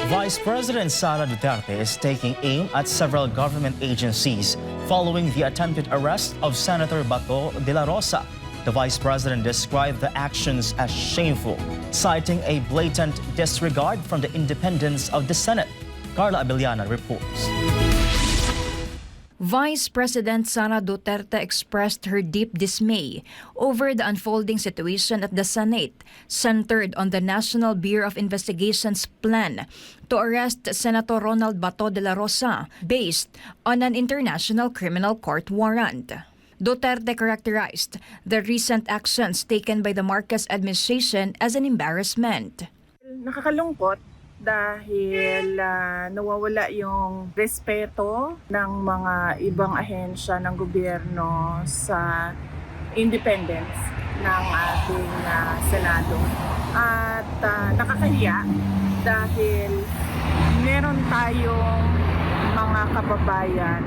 Vice President Sara Duterte is taking aim at several government agencies following the attempted arrest of Senator Bato de la Rosa. The Vice President described the actions as shameful, citing a blatant disregard from the independence of the Senate. Carla Abellana reports. Vice President Sara Duterte expressed her deep dismay over the unfolding situation at the Senate, centered on the National Bureau of Investigation's plan to arrest Senator Ronald Bato de la Rosa based on an international criminal court warrant. Duterte characterized the recent actions taken by the Marcos administration as an embarrassment. Nakakalungkot dahil nawawala yung respeto ng mga ibang ahensya ng gobyerno sa independence ng ating Senado. At nakakahiya dahil meron tayong mga kababayan,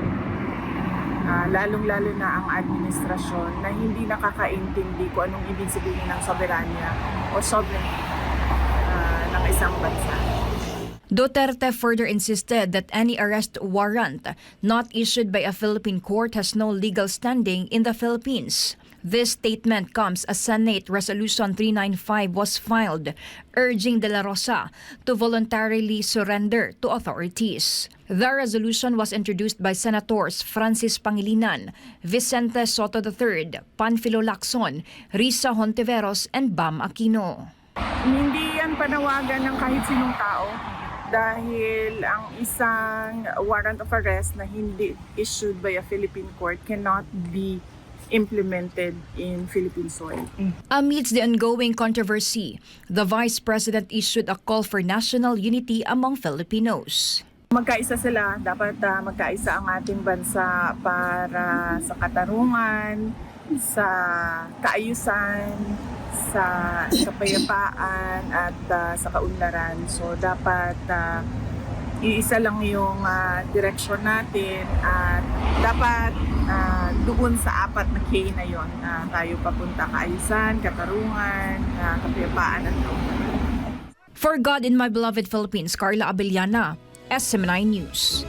lalong-lalo na ang administrasyon, na hindi nakakaintindi kung anong ibig sabihin ng soberanya o sovereignty ng isang bansa. Duterte further insisted that any arrest warrant not issued by a Philippine court has no legal standing in the Philippines. This statement comes as Senate Resolution 395 was filed, urging De La Rosa to voluntarily surrender to authorities. The resolution was introduced by Senators Francis Pangilinan, Vicente Soto III, Panfilo Lacson, Risa Hontiveros, and Bam Aquino. Hindi yan panawagan ng kahit sinong tao dahil ang isang warrant of arrest na hindi issued by a Philippine court cannot be implemented in Philippine soil. Amidst the ongoing controversy, the Vice President issued a call for national unity among Filipinos. Magkaisa sila, dapat magkaisa ang ating bansa para sa katarungan, sa kaayusan, sa kapayapaan at sa kaunlaran. So dapat iisa lang yung direksyon natin at dapat doon sa apat na K na yon tayo papunta: kaayusan, katarungan, kapayapaan at kaunlaran. For God in my beloved Philippines, Carla Abellana, SMNI News.